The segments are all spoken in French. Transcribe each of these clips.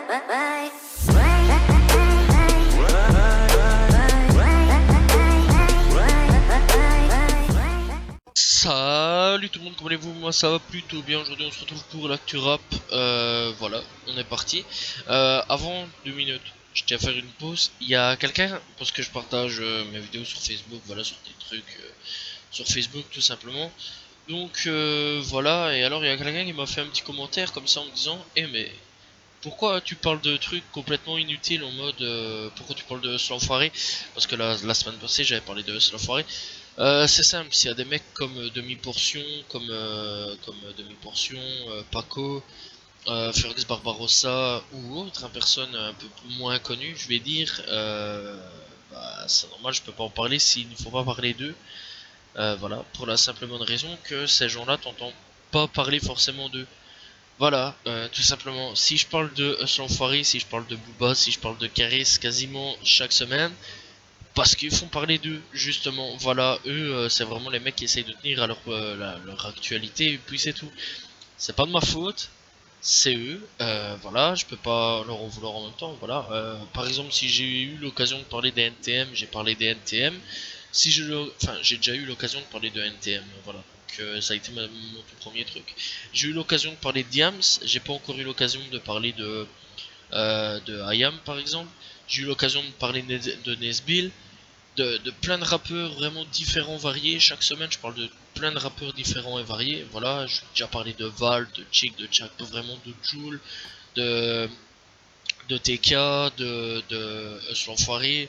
Salut tout le monde, comment allez-vous? Moi ça va plutôt bien. Aujourd'hui on se retrouve pour l'actu rap. Voilà, on est parti. Avant 2 minutes, je tiens à faire une pause. Il y a quelqu'un, parce que je partage mes vidéos sur Facebook, voilà, sur des trucs sur Facebook tout simplement. Donc voilà, et alors il y a quelqu'un qui m'a fait un petit commentaire comme ça en me disant: Eh mais pourquoi tu parles de trucs complètement inutiles en mode pourquoi tu parles de Slanfoiré? Parce que la semaine passée j'avais parlé de Slanfoiré. C'est simple, s'il y a des mecs comme Demi-Portion, comme Demi-Portion, Paco, Félix Barbarossa ou autre, personne un peu moins connue, je vais dire, bah, c'est normal, je peux pas en parler s'il ne faut pas parler d'eux. Voilà, pour la simple bonne raison que ces gens-là t'entends pas parler forcément d'eux. Voilà, tout simplement. Si je parle de Slanfoiré, si je parle de Booba, si je parle de Caris quasiment chaque semaine, parce qu'ils font parler d'eux, justement. Voilà, eux, c'est vraiment les mecs qui essayent de tenir à leur actualité, et puis c'est tout. C'est pas de ma faute, c'est eux. Voilà, je peux pas leur en vouloir en même temps. Voilà, par exemple, si j'ai eu l'occasion de parler des NTM, j'ai parlé des NTM. Si je, enfin, j'ai déjà eu l'occasion de parler de NTM. Voilà, donc ça a été mon tout premier truc. J'ai eu l'occasion de parler de Diams, j'ai pas encore eu l'occasion de parler de IAM par exemple. J'ai eu l'occasion de parler de Nesbill, de plein de rappeurs vraiment différents, variés. Chaque semaine, je parle de plein de rappeurs différents et variés. Voilà, j'ai déjà parlé de Val, de Chick, de Jack, vraiment de Joule, de, de TK, de L'Enfoiré,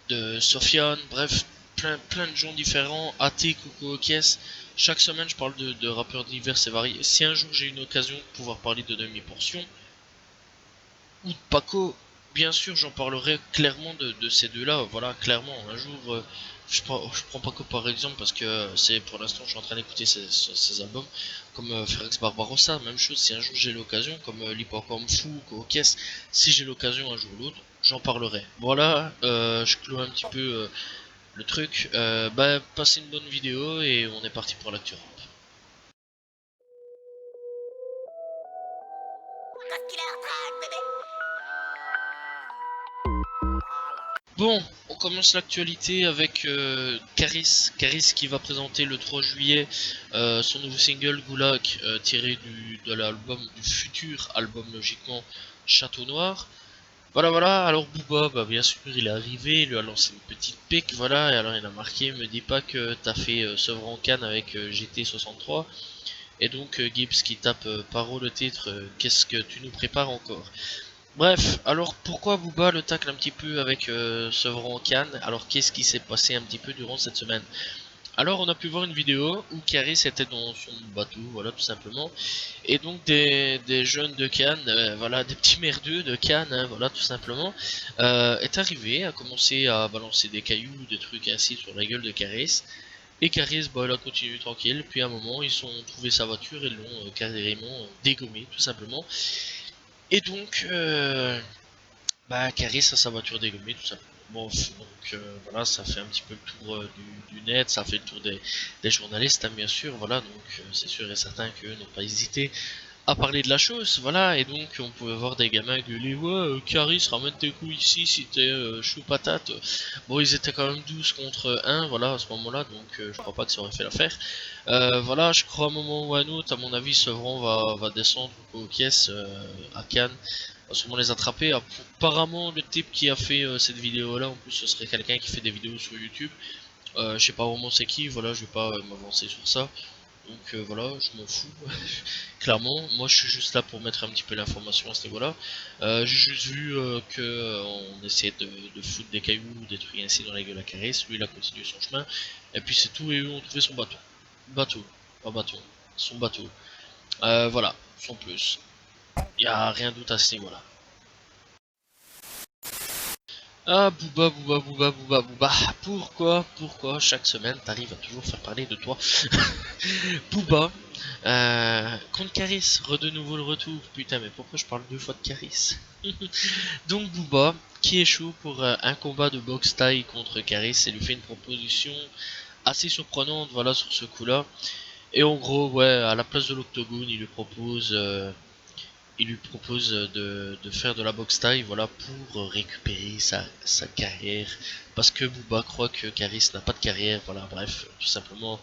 de Sofiane, bref, plein de gens différents. AT, Coco, Kies. Chaque semaine, je parle de rappeurs divers et variés. Si un jour j'ai une occasion de pouvoir parler de Demi-Portion ou de Paco, bien sûr j'en parlerai clairement de ces deux-là. Voilà, clairement. Un jour, je prends Paco par exemple parce que c'est pour l'instant je suis en train d'écouter ses albums, comme Félix Barbarossa, même chose. Si un jour j'ai l'occasion, comme l'Hippocampe Fou, Kokes, si j'ai l'occasion un jour ou l'autre, j'en parlerai. Voilà, je clôt un petit peu le truc. Bah, passez une bonne vidéo et on est parti pour l'actu rap. Bon, on commence l'actualité avec Caris qui va présenter le 3 juillet son nouveau single Goulag, tiré de l'album, du futur album logiquement Château Noir. Voilà, alors Booba, bah bien sûr il est arrivé, il lui a lancé une petite pique, voilà, et alors il a marqué: me dis pas que t'as fait Sevran Cannes avec GT63, et donc Gibbs qui tape paro le titre, qu'est-ce que tu nous prépares encore? Bref, alors pourquoi Booba le tacle un petit peu avec Sevran Cannes? Alors qu'est-ce qui s'est passé un petit peu durant cette semaine? Alors on a pu voir une vidéo où Caris était dans son bateau, voilà tout simplement, et donc des jeunes de Cannes, voilà, des petits merdeux de Cannes, hein, voilà tout simplement, est arrivé, a commencé à balancer des cailloux, des trucs ainsi sur la gueule de Caris, et Caris, bah, il a continué tranquille, puis à un moment ils ont trouvé sa voiture et l'ont carrément dégommé tout simplement, et donc bah, Caris a sa voiture dégommée tout simplement. Bon, donc voilà, ça fait un petit peu le tour du net, ça fait le tour des journalistes, hein, bien sûr, voilà, donc c'est sûr et certain qu'eux n'ont pas hésité à parler de la chose, voilà, et donc on pouvait voir des gamins gueuler: ouais, Caris, ramène tes couilles ici si t'es chou patate. Bon, ils étaient quand même 12 contre 1, voilà, à ce moment-là, donc je crois pas que ça aurait fait l'affaire. Voilà, je crois à un moment ou à un autre, à mon avis, Sevran va descendre aux caisses à Cannes, va sûrement les attraper. Apparemment, le type qui a fait cette vidéo-là, en plus, ce serait quelqu'un qui fait des vidéos sur YouTube. Je sais pas vraiment c'est qui, voilà, je vais pas m'avancer sur ça. Donc voilà, je m'en fous. Clairement, moi je suis juste là pour mettre un petit peu l'information à ce niveau-là. J'ai juste vu que on essayait de foutre des cailloux ou des trucs ainsi dans la gueule à Caris. Lui il a continué son chemin. Et puis c'est tout, et eux ont trouvé son bateau. Bateau, pas bâton. Son bateau. Voilà, sans plus. Y a rien d'autre à ce niveau-là. Ah, Booba, Booba, Booba, Booba, Booba. Pourquoi chaque semaine t'arrives à toujours faire parler de toi? Booba, contre Caris, de nouveau le retour. Putain, mais pourquoi je parle 2 fois de Caris? Donc Booba, qui est chaud pour un combat de boxe taille contre Caris, et lui fait une proposition assez surprenante, voilà, sur ce coup-là. Et en gros, ouais, à la place de l'octogone, il lui propose il lui propose de faire de la boxe taille, voilà, pour récupérer sa carrière, parce que Booba croit que Caris n'a pas de carrière, voilà, bref, tout simplement.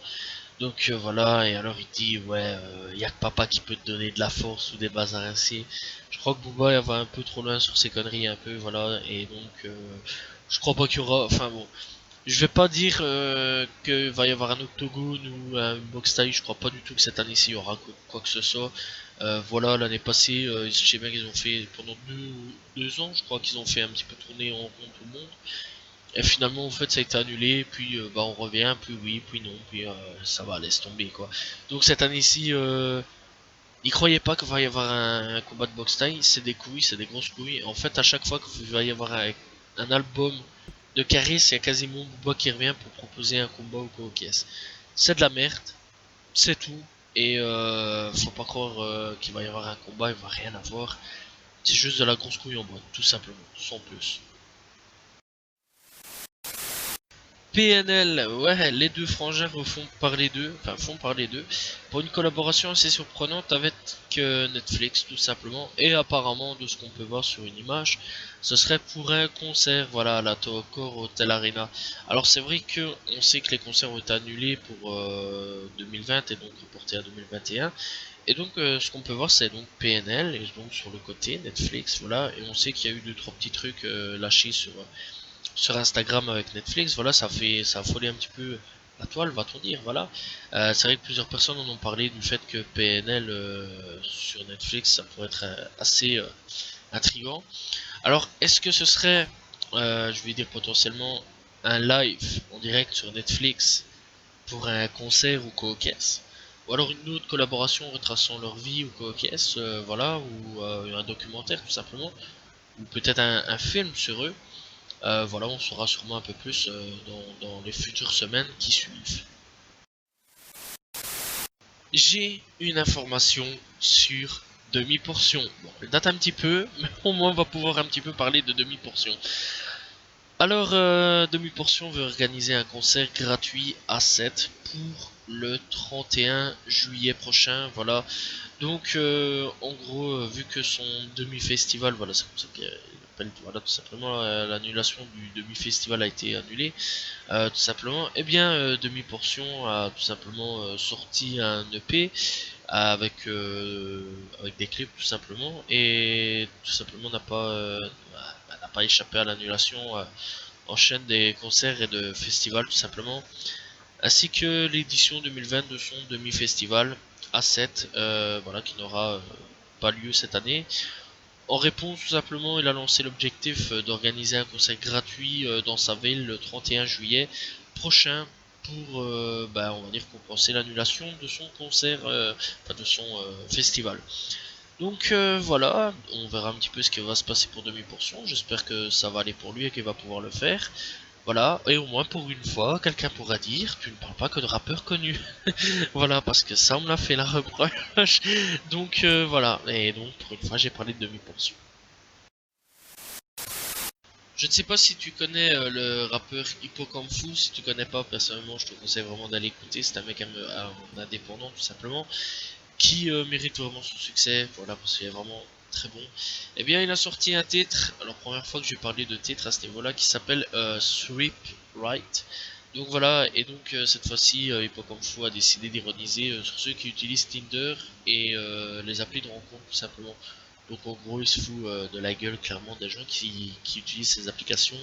Donc voilà, et alors il dit ouais, y a que papa qui peut te donner de la force ou des bazars ainsi. Je crois que Booba va un peu trop loin sur ses conneries un peu, voilà, et donc je crois pas qu'il y aura, enfin bon, je vais pas dire qu'il va y avoir un octogone ou un box taille, je crois pas du tout que cette année-ci il y aura quoi que ce soit. Voilà, l'année passée, je sais bien qu'ils ont fait pendant 2 ans, je crois qu'ils ont fait un petit peu tourner en rond tout le monde. Et finalement, en fait, ça a été annulé, puis bah on revient, puis oui, puis non, puis ça va, laisse tomber quoi. Donc cette année-ci, ils croyaient pas qu'il va y avoir un combat de boxe taille, c'est des couilles, c'est des grosses couilles. En fait, à chaque fois qu'il va y avoir un album de Caris, il y a quasiment Booba qui revient pour proposer un combat au co-caisse. C'est de la merde, c'est tout. Et faut pas croire qu'il va y avoir un combat, il va rien avoir. C'est juste de la grosse couille en boîte, tout simplement, sans plus. PNL, ouais, les deux frangins refont parler d'eux, enfin font parler d'eux, pour une collaboration assez surprenante avec Netflix tout simplement, et apparemment de ce qu'on peut voir sur une image, ce serait pour un concert, voilà, à la Tower Hotel Arena. Alors c'est vrai que on sait que les concerts ont été annulés pour 2020 et donc reportés à 2021, et donc ce qu'on peut voir c'est donc PNL, et donc sur le côté Netflix, voilà, et on sait qu'il y a eu 2-3 petits trucs lâchés sur Instagram avec Netflix, voilà, ça a affolé un petit peu la toile, va-t-on dire, voilà. C'est vrai que plusieurs personnes en ont parlé du fait que PNL sur Netflix, ça pourrait être assez intriguant. Alors, est-ce que ce serait, je vais dire potentiellement, un live en direct sur Netflix pour un concert ou co-caisse, ou alors une autre collaboration retraçant leur vie ou co-caisse, voilà, ou un documentaire tout simplement, ou peut-être un film sur eux. Voilà, on saura sûrement un peu plus dans les futures semaines qui suivent. J'ai une information sur demi-portion. Bon, elle date un petit peu, mais au moins on va pouvoir un petit peu parler de demi-portion. Alors, demi-portion veut organiser un concert gratuit à 7 pour le 31 juillet prochain, voilà. Donc, en gros, vu que son demi-festival, voilà, c'est comme ça qu'il appelle, voilà, tout simplement, l'annulation du demi-festival a été annulée, tout simplement, eh bien, demi-portion a tout simplement sorti un EP avec des clips, tout simplement, et tout simplement n'a pas échappé à l'annulation en chaîne des concerts et de festivals, tout simplement, ainsi que l'édition 2020 de son demi-festival A7, voilà, qui n'aura pas lieu cette année. En réponse, tout simplement, il a lancé l'objectif d'organiser un concert gratuit dans sa ville le 31 juillet prochain pour, bah, on va dire, compenser l'annulation de son concert, enfin de son festival. Donc voilà, on verra un petit peu ce qui va se passer pour demi-portion. J'espère que ça va aller pour lui et qu'il va pouvoir le faire. Voilà, et au moins pour une fois, quelqu'un pourra dire tu ne parles pas que de rappeurs connus. Voilà, parce que ça on me l'a fait la reproche. Donc voilà, et donc pour une fois j'ai parlé de demi-portion. Je ne sais pas si tu connais le rappeur Hippo Fu. Si tu connais pas, personnellement je te conseille vraiment d'aller écouter. C'est un mec indépendant tout simplement, qui mérite vraiment son succès, voilà, parce qu'il est vraiment très bon. Eh bien, il a sorti un titre, alors première fois que je vais parler de titre à ce niveau-là, qui s'appelle Sweep Right. Donc voilà, et donc cette fois-ci, Hippocampo a décidé d'ironiser sur ceux qui utilisent Tinder et les applis de rencontre tout simplement. Donc en gros, il se fout de la gueule clairement des gens qui utilisent ces applications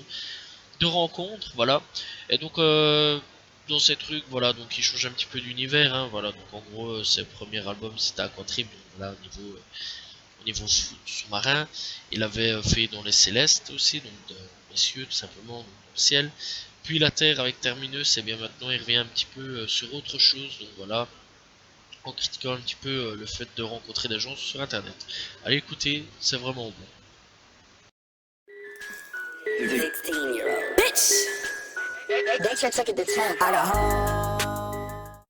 de rencontres, voilà. Et donc dans ces trucs, voilà, donc il change un petit peu d'univers, hein, voilà. Donc en gros, ses premiers albums c'était Aquatrip, donc voilà, au niveau sous-marin. Il avait fait dans les Célestes aussi, donc les cieux tout simplement, donc dans le ciel. Puis la Terre avec Terminus, et bien maintenant il revient un petit peu sur autre chose, donc voilà, en critiquant un petit peu le fait de rencontrer des gens sur internet. Allez écoutez, c'est vraiment bon. 16-year-old bitch.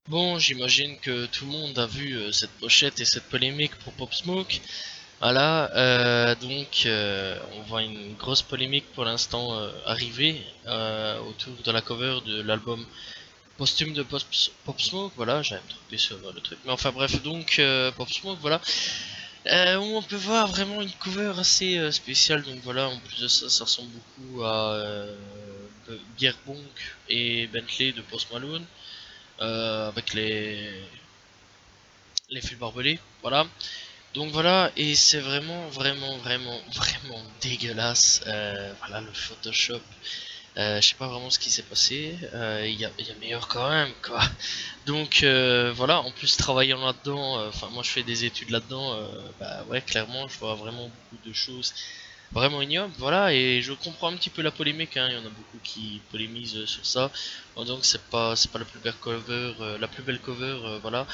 Bon, j'imagine que tout le monde a vu cette pochette et cette polémique pour Pop Smoke. Voilà, donc on voit une grosse polémique pour l'instant arriver autour de la cover de l'album posthume de Pop Smoke. Voilà, j'ai trompé sur le truc, mais enfin bref, donc Pop Smoke, voilà. Où on peut voir vraiment une cover assez spéciale. Donc voilà, en plus de ça, ça ressemble beaucoup à Beer Bonk et Bentley de Post Malone, avec les fils barbelés. Voilà. Donc voilà, et c'est vraiment dégueulasse. Voilà, le Photoshop. Je sais pas vraiment ce qui s'est passé. Il y a meilleur quand même, quoi. Donc voilà, en plus travaillant là-dedans, enfin moi je fais des études là-dedans, bah ouais, clairement je vois vraiment beaucoup de choses vraiment ignobles, voilà, et je comprends un petit peu la polémique, hein. Il y en a beaucoup qui polémisent sur ça, donc c'est pas la plus belle cover, voilà.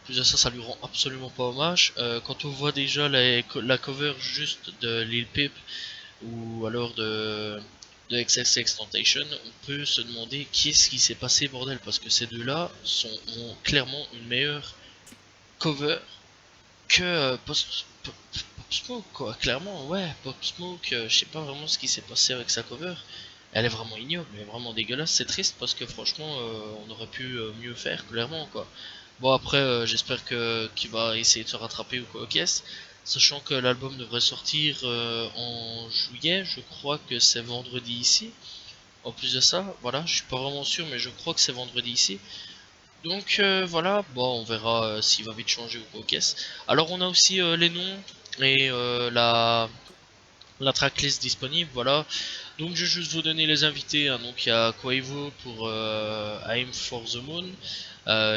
Plus de ça, ça lui rend absolument pas hommage. Quand on voit déjà la cover juste de Lil Peep ou alors de XXXTentacion, on peut se demander qu'est-ce qui s'est passé, bordel, parce que ces deux-là ont clairement une meilleure cover que Pop Smoke, quoi. Clairement, ouais, Pop Smoke, je sais pas vraiment ce qui s'est passé avec sa cover. Elle est vraiment ignoble, elle est vraiment dégueulasse. C'est triste parce que franchement, on aurait pu mieux faire, clairement, quoi. Bon, après, j'espère qu'il va essayer de se rattraper ou quoi, ok. Sachant que l'album devrait sortir en juillet, je crois que c'est vendredi ici. En plus de ça, voilà, je suis pas vraiment sûr, mais je crois que c'est vendredi ici. Donc voilà, bon, on verra s'il va vite changer ou quoi, ok. Alors on a aussi les noms et la tracklist disponible, voilà. Donc je vais juste vous donner les invités, hein. Donc il y a Quavo pour Aim for the Moon,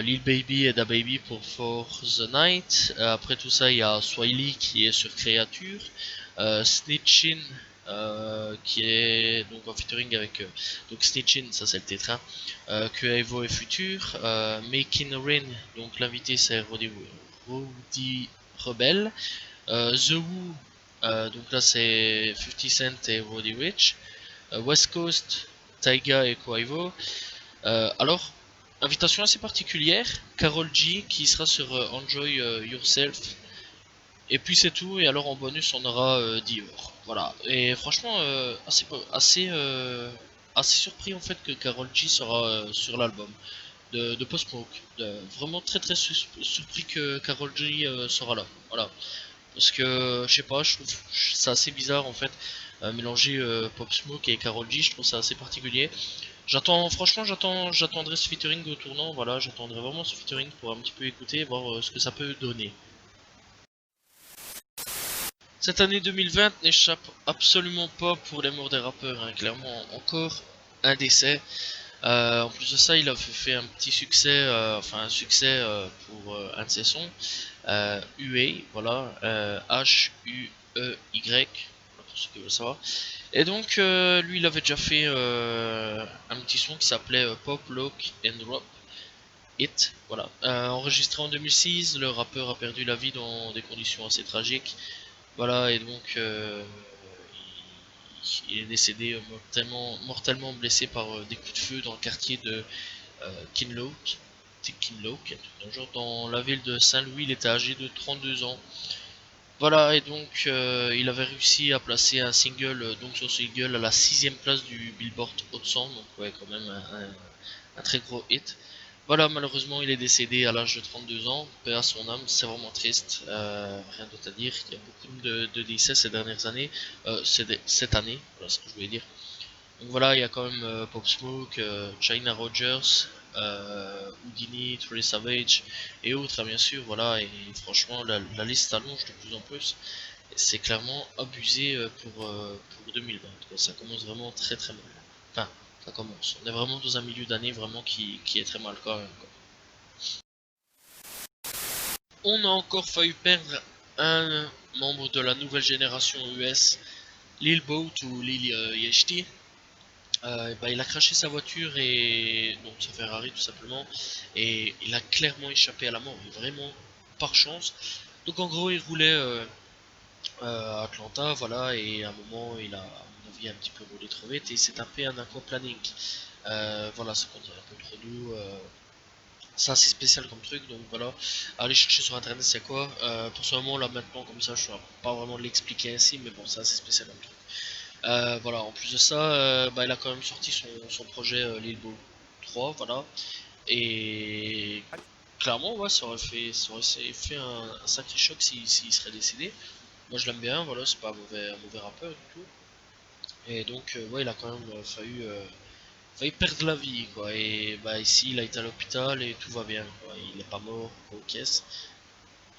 Lil Baby et Da Baby pour For the Night. Après tout ça, il y a Swiley qui est sur Créature, Snitchin qui est donc en featuring avec donc Snitchin, ça c'est le titre, hein, Quavo et Future, Making Rain, donc l'invité c'est Roddy Rebel, The Who, donc là c'est 50 Cent et Roddy Rich, West Coast, Taiga et Quavo. Alors, invitation assez particulière, Carol G qui sera sur Enjoy Yourself. Et puis c'est tout, et alors en bonus on aura Dior. Voilà, et franchement assez surpris en fait que Carol G sera sur l'album de Post Smoke. Vraiment très surpris que Carol G sera là. Voilà. Parce que je sais pas, je trouve c'est assez bizarre en fait. Mélanger Pop Smoke et Carol G, je trouve ça assez particulier. Franchement, j'attendrai ce featuring au tournant. Voilà, j'attendrai vraiment ce featuring pour un petit peu écouter, voir ce que ça peut donner. Cette année 2020 n'échappe absolument pas pour les morts des rappeurs, hein. Clairement, encore un décès. En plus de ça, il a fait un petit succès, enfin un succès pour un de ses sons, UA, voilà, Huey, voilà, pour ceux qui veulent savoir. Et donc, lui, il avait déjà fait un petit son qui s'appelait Pop, Lock and Drop It, voilà. Enregistré en 2006, le rappeur a perdu la vie dans des conditions assez tragiques. Voilà, et donc il est décédé mortellement blessé par des coups de feu dans le quartier de Kinloch. C'est Kinloch, genre dans la ville de Saint-Louis. Il était âgé de 32 ans. Voilà, et donc il avait réussi à placer un single, donc son single à la 6ème place du Billboard Hot 100, donc ouais, quand même un très gros hit. Voilà, malheureusement, il est décédé à l'âge de 32 ans. Paix à son âme, c'est vraiment triste. Rien d'autre à dire. Il y a beaucoup de décès ces dernières années. Cette année, voilà ce que je voulais dire. Donc voilà, il y a quand même Pop Smoke, China Rogers, Houdini, Trey Savage et autres, hein, bien sûr. Voilà, et franchement, la liste s'allonge de plus en plus. C'est clairement abusé pour 2020, quoi. Ça commence vraiment très mal. Enfin, ça commence. On est vraiment dans un milieu d'année vraiment qui est très mal quand même, quoi. On a encore failli perdre un membre de la nouvelle génération US, Lil Boat ou Lil Yachty. Bah, il a craché sa voiture et donc sa Ferrari tout simplement, et il a clairement échappé à la mort, vraiment par chance. Donc en gros il roulait à Atlanta, voilà, et à un moment il a à mon avis un petit peu roulé trop vite et il s'est tapé un aquaplaning. Voilà, ça compte un peu trop doux. C'est assez spécial comme truc, donc voilà. Allez chercher sur internet c'est quoi. Pour ce moment là maintenant comme ça je ne pas vraiment l'expliquer ainsi, mais bon c'est assez spécial comme truc. Voilà, en plus de ça, bah, il a quand même sorti son projet Lil Bow 3, voilà. Et clairement, ouais, ça aurait fait un sacré choc s'il serait décédé. Moi, je l'aime bien, voilà, c'est pas un mauvais rappeur du tout. Et donc, ouais, il a quand même failli perdre la vie, quoi. Et bah, ici, il a été à l'hôpital et tout va bien, quoi. Il est pas mort, quoi, aux caisses.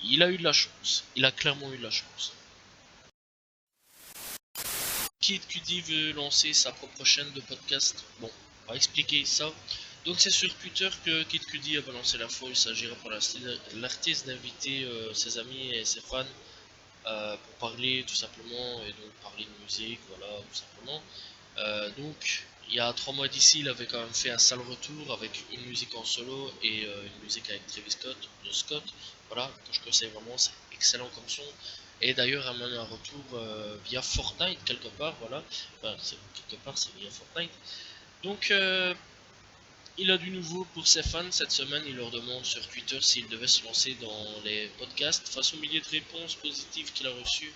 Il a eu de la chance. Il a clairement eu de la chance. Kid Cudi veut lancer sa propre chaîne de podcast. Bon, on va expliquer ça. Donc c'est sur Twitter que Kid Cudi a balancé l'info. Il s'agira pour l'artiste d'inviter ses amis et ses fans pour parler tout simplement et donc parler de musique, voilà, tout simplement. Donc il y a 3 mois d'ici, il avait quand même fait un sale retour avec une musique en solo et une musique avec Travis Scott, de Scott, voilà, que je conseille vraiment, c'est excellent comme son. Et d'ailleurs, a même un retour via Fortnite quelque part, voilà. Enfin, quelque part, c'est via Fortnite. Donc, il a du nouveau pour ses fans. Cette semaine, il leur demande sur Twitter s'il devait se lancer dans les podcasts. Face au millier de réponses positives qu'il a reçues,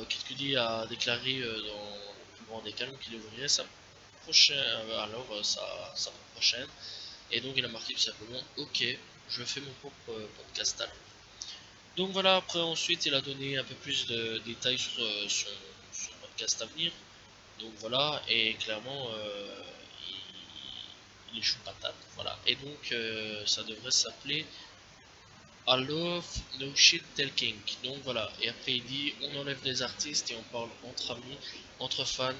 Kid Cudi a déclaré dans le plus grand des calmes qu'il ouvrirait sa propre chaîne. Et donc, il a marqué tout simplement OK, je fais mon propre podcast alors. Donc voilà, après ensuite il a donné un peu plus de détails sur son podcast à venir. Donc voilà, et clairement il est chou patate, voilà. Et donc ça devrait s'appeler I Love No Shit Talking. Donc voilà, et après il dit on enlève des artistes et on parle entre amis, entre fans,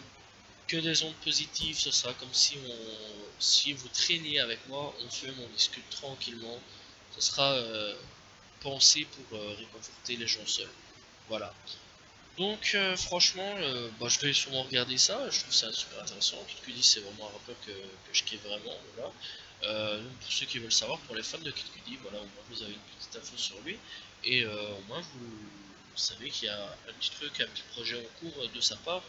que des ondes positives, ce sera comme si vous traîniez avec moi, on fume, on discute tranquillement. Ce sera pensé pour réconforter les gens seuls. Voilà. Donc franchement, bah, je vais sûrement regarder ça, je trouve ça super intéressant. Kid Cudi c'est vraiment un rappeur que je kiffe vraiment, voilà. Donc pour ceux qui veulent savoir, pour les fans de Kid Cudi, voilà, au moins vous avez une petite info sur lui. Et au moins vous savez qu'il y a un petit truc, un petit projet en cours de sa part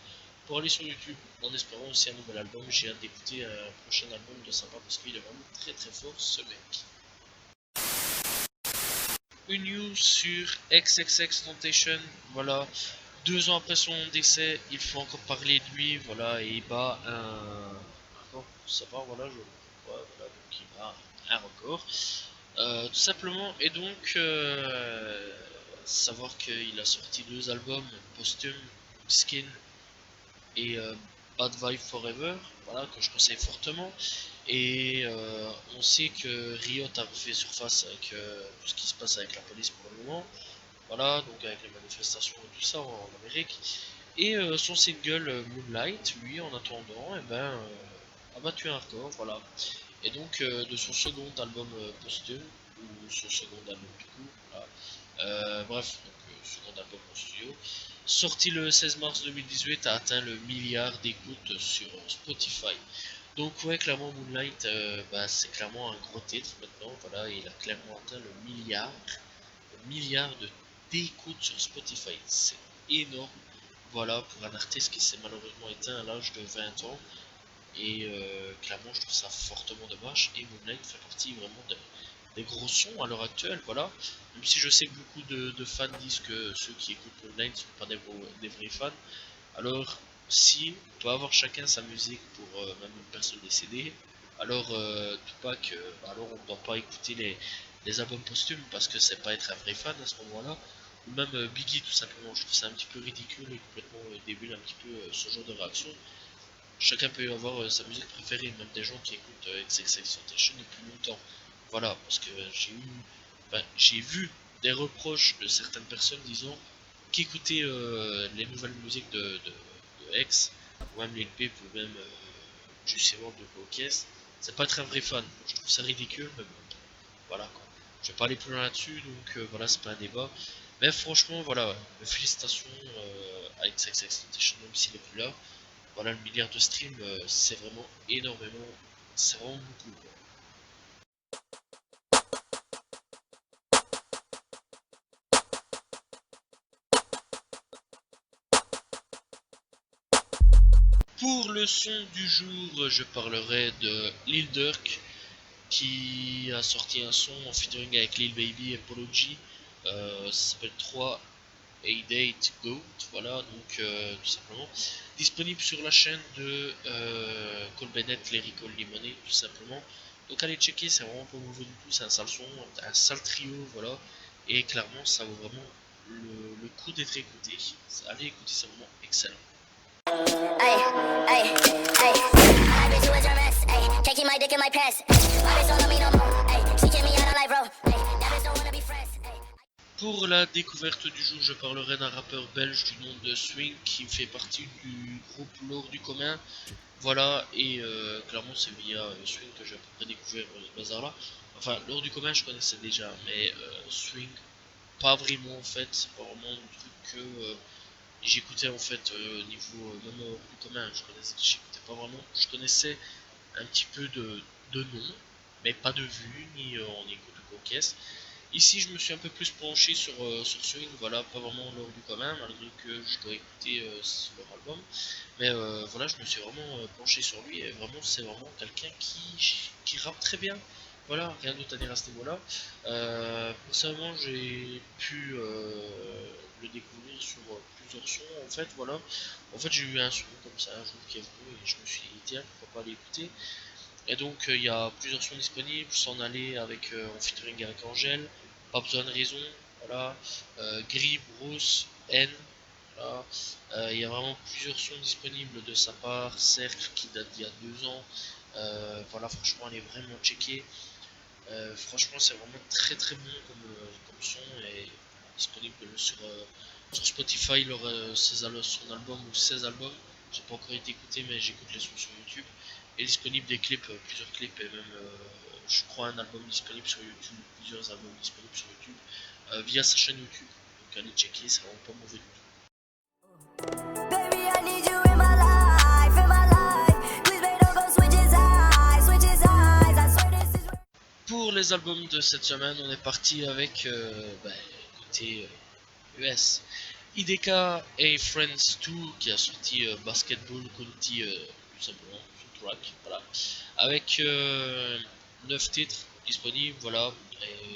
pour aller sur YouTube. En espérant aussi un nouvel album, j'ai hâte d'écouter un prochain album de sa part parce qu'il est vraiment très très fort ce mec. Une news sur XXXTentacion, voilà, 2 ans après son décès, il faut encore parler de lui, voilà, et il bat un record pour savoir, voilà, je voilà, donc il bat un record, tout simplement, et donc, savoir qu'il a sorti 2 albums posthumes, Skin et Bad Vibe Forever, voilà, que je conseille fortement. Et on sait que Riot a refait surface avec tout ce qui se passe avec la police pour le moment. Voilà, donc avec les manifestations et tout ça en Amérique. Et son single Moonlight, lui, en attendant, eh ben, a battu un record, voilà. Et donc de son second album posthume, ou son second album tout court, voilà. Bref, donc second album en studio, sorti le 16 mars 2018, a atteint le milliard d'écoutes sur Spotify. Donc ouais, clairement Moonlight, bah, c'est clairement un gros titre maintenant, voilà, il a clairement atteint le milliard d'écoutes sur Spotify, c'est énorme, voilà, pour un artiste qui s'est malheureusement éteint à l'âge de 20 ans, et clairement je trouve ça fortement dommage, et Moonlight fait partie vraiment des gros sons à l'heure actuelle, voilà, même si je sais que beaucoup de fans disent que ceux qui écoutent Moonlight ne sont pas des vrais fans, alors, si on peut avoir chacun sa musique pour même une personne décédée, alors Tupac, alors on ne doit pas écouter les albums posthumes parce que c'est pas être un vrai fan à ce moment-là. Ou même Biggie tout simplement, je trouve ça un petit peu ridicule et complètement débile un petit peu ce genre de réaction. Chacun peut avoir sa musique préférée, même des gens qui écoutent XXXTentacion depuis longtemps. Voilà, parce que j'ai vu des reproches de certaines personnes disant qu'écouter les nouvelles musiques de X, ou même les Peep, ou même justement de Focus, c'est pas être un vrai fan. Je trouve ça ridicule, mais bon, voilà quoi. Je vais pas aller plus loin là-dessus, donc voilà, c'est pas un débat. Mais franchement, voilà, félicitations à XXXTentacion, même s'il est plus là. Voilà, le milliard de streams, c'est vraiment énormément, c'est vraiment beaucoup, quoi. Pour le son du jour, je parlerai de Lil Durk qui a sorti un son en featuring avec Lil Baby et Polo G. Ça s'appelle 3 8 Goat, voilà, donc tout simplement disponible sur la chaîne de Cole Bennett, Lyrical Lemonade, tout simplement. Donc allez checker, c'est vraiment pas mauvais du tout, c'est un sale son, un sale trio, voilà. Et clairement, ça vaut vraiment le coup d'être écouté. Allez écouter, c'est vraiment excellent. Hey, hey, hey. I bet you a germ ass, hey. Can't keep my dick in my pants. My bitch don't love me no more, hey. She kick me out on life, bro. Hey, that bitch don't wanna be friends, hey. Pour la découverte du jour, je parlerai d'un rappeur belge du nom de Swing qui fait partie du groupe L'Or du commun. Voilà, et clairement c'est via Swing que j'ai à peu près découvert ce bazar là. Enfin, L'Or du commun je connaissais déjà, mais Swing, pas vraiment en fait, c'est pas vraiment le truc que j'écoutais en fait niveau même du commun, j'écoutais pas vraiment, je connaissais un petit peu de nom, mais pas de vue, ni en écoute ou quoi qu'est-ce. Ici, je me suis un peu plus penché sur Swing, voilà, pas vraiment l'ordre du commun, malgré que je dois écouter leur album. Mais voilà, je me suis vraiment penché sur lui, et vraiment, c'est vraiment quelqu'un qui rappe très bien. Voilà, rien d'autre à dire à ce niveau-là. Personnellement, j'ai pu le découvrir sur plusieurs sons, en fait, voilà. En fait, j'ai eu un son comme ça un jour qui est venu, et je me suis dit, tiens, pourquoi pas l'écouter. Et donc il y a plusieurs sons disponibles, s'en aller avec en featuring avec Angèle, pas besoin de raison, voilà, Gris, Bruce, N, voilà. Il y a vraiment plusieurs sons disponibles de sa part, Cercle qui date d'il y a 2 ans, voilà, franchement elle est vraiment checkée, franchement c'est vraiment très très bon comme son et disponible sur Spotify, son album ou ses albums, j'ai pas encore été écouté mais j'écoute les sons sur YouTube, et disponible des clips, plusieurs clips et même je crois un album disponible sur YouTube, plusieurs albums disponibles sur YouTube via sa chaîne YouTube. Donc allez checker, c'est vraiment pas mauvais du tout. Pour les albums de cette semaine, on est parti avec côté US. IDK et Friends 2 qui a sorti Basketball County, tout simplement, son track, voilà. Avec 9 titres disponibles, voilà,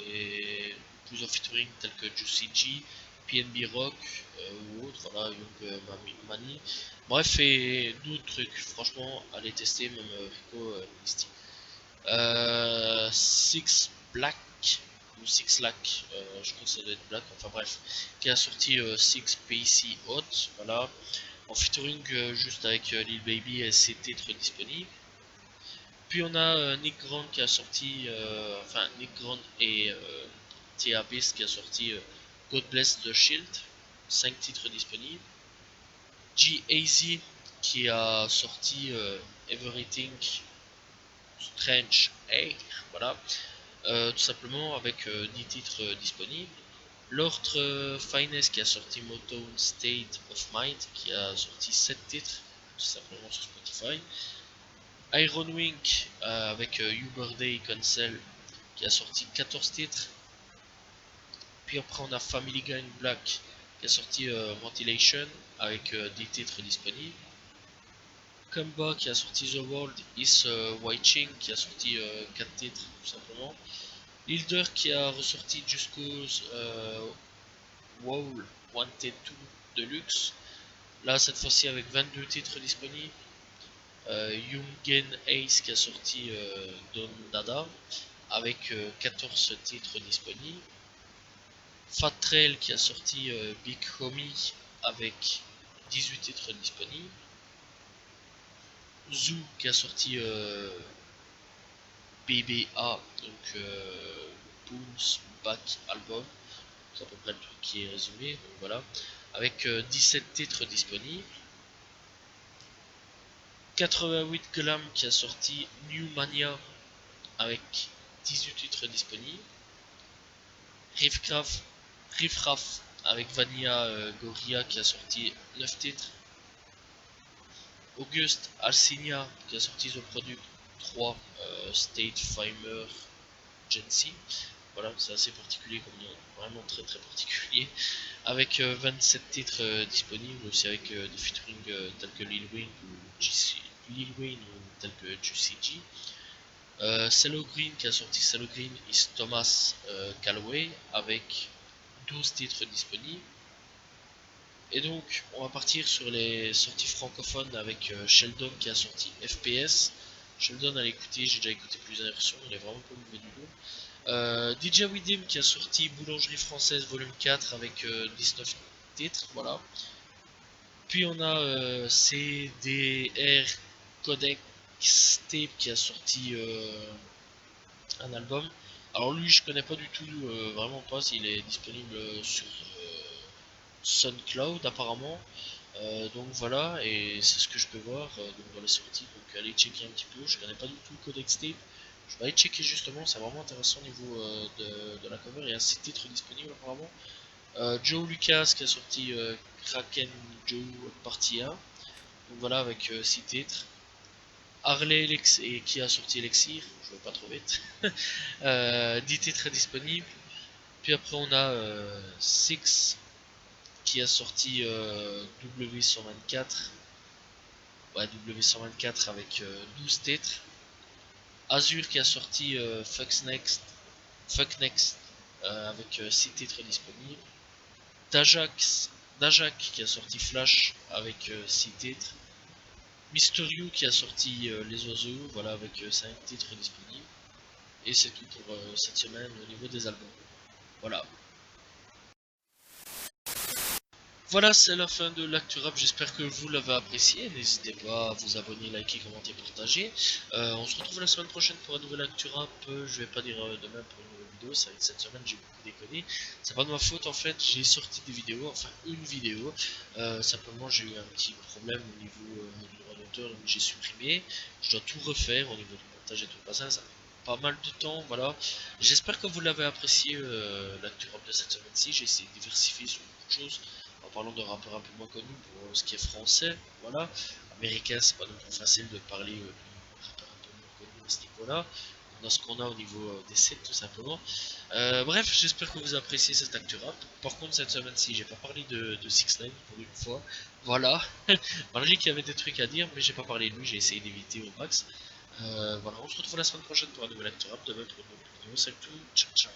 et plusieurs featuring tels que Juicy G, PNB Rock ou autres, voilà, Young Money. Bref, et d'autres trucs, franchement, allez tester, même Rico Misty. Six Black ou Six Lack, je crois que ça doit être Black, enfin bref, qui a sorti Six PC Hot, voilà, en featuring juste avec Lil Baby et ses titres disponibles. Puis on a Nick Grant qui a sorti, enfin Nick Grant et Tia Beast qui a sorti God Bless the Shield, 5 titres disponibles. G-Eazy qui a sorti Everything Strange Air, voilà, tout simplement avec 10 titres disponibles. L'autre Finest qui a sorti Motown State of Mind qui a sorti 7 titres tout simplement sur Spotify. Iron Wing avec Uber Day Cancel qui a sorti 14 titres. Puis après on a Family Gang Black qui a sorti Ventilation avec 10 titres disponibles. Kumba qui a sorti The World is Watching qui a sorti 4 titres tout simplement. Hilder qui a ressorti Just Cause Wall Wanted 2 Deluxe, là cette fois-ci avec 22 titres disponibles. Jungen Ace qui a sorti Don Dada avec 14 titres disponibles. Fat Trail qui a sorti Big Homie avec 18 titres disponibles. Zoo qui a sorti BBA, donc Boons Back Album, c'est à peu près le truc qui est résumé, donc voilà, avec 17 titres disponibles. 88 Glam qui a sorti New Mania avec 18 titres disponibles. Riffraff avec Vanilla Gorilla qui a sorti 9 titres. Auguste Alcina qui a sorti The Product 3 State Fimer Gency. Voilà, c'est assez particulier comme nom, vraiment très très particulier. Avec 27 titres disponibles, aussi avec des featuring tels que Lil Wayne ou tels que Juicy G. Cello Green qui a sorti Cello Green is Thomas Calloway avec 12 titres disponibles. Et donc on va partir sur les sorties francophones avec Sheldon qui a sorti FPS Je le donne à l'écouter, j'ai déjà écouté plusieurs versions, il est vraiment pas mauvais du tout. DJ Widim qui a sorti Boulangerie Française volume 4 avec 19 titres, voilà. Puis on a CDR Codex Tape qui a sorti un album. Alors lui je connais pas du tout, vraiment pas s'il est disponible sur SoundCloud apparemment. Donc voilà, et c'est ce que je peux voir donc dans les sorties. Donc allez checker un petit peu, je connais pas du tout Codex Tape. Je vais aller checker justement, c'est vraiment intéressant au niveau de la cover. Il y a 6 titres disponibles apparemment. Joe Lucas qui a sorti Kraken Joe Partie 1. Donc voilà avec 6 titres. Harley et qui a sorti Elixir, je vais pas trop vite. 10 titres disponibles. Puis après on a Six qui a sorti W124. Ouais, W124 avec 12 titres. Azure qui a sorti Fuck Next avec 6 titres disponibles. Dajak qui a sorti Flash avec 6 titres. Mysterio qui a sorti Les Oiseaux, voilà, avec 5 titres disponibles. Et c'est tout pour cette semaine au niveau des albums. Voilà. Voilà, c'est la fin de l'actu rap, j'espère que vous l'avez apprécié, n'hésitez pas à vous abonner, liker, commenter, partager. On se retrouve la semaine prochaine pour un nouvel actu rap, je vais pas dire demain pour une nouvelle vidéo, ça va être cette semaine, j'ai beaucoup déconné. C'est pas de ma faute en fait, j'ai sorti des vidéos, enfin une vidéo, simplement j'ai eu un petit problème au niveau du droit d'auteur, donc j'ai supprimé, je dois tout refaire au niveau du montage et tout le passage, ça fait pas mal de temps, voilà. J'espère que vous l'avez apprécié l'actu rap de cette semaine-ci, j'ai essayé de diversifier sur beaucoup de choses en parlant de rappeurs un peu moins connus pour ce qui est français, voilà. Américain, c'est pas non plus facile de parler de rappeurs un peu moins connus à ce niveau-là. On a ce qu'on a au niveau des sets, tout simplement. Bref, j'espère que vous appréciez cet actu rap. Par contre, cette semaine-ci, j'ai pas parlé de 6 9 pour une fois. Voilà. Malgré qu'il y avait des trucs à dire, mais j'ai pas parlé de lui, j'ai essayé d'éviter au max. Voilà, on se retrouve la semaine prochaine pour un nouvel actu rap. Demain pour une nouvelle vidéo. Salut tout, ciao ciao.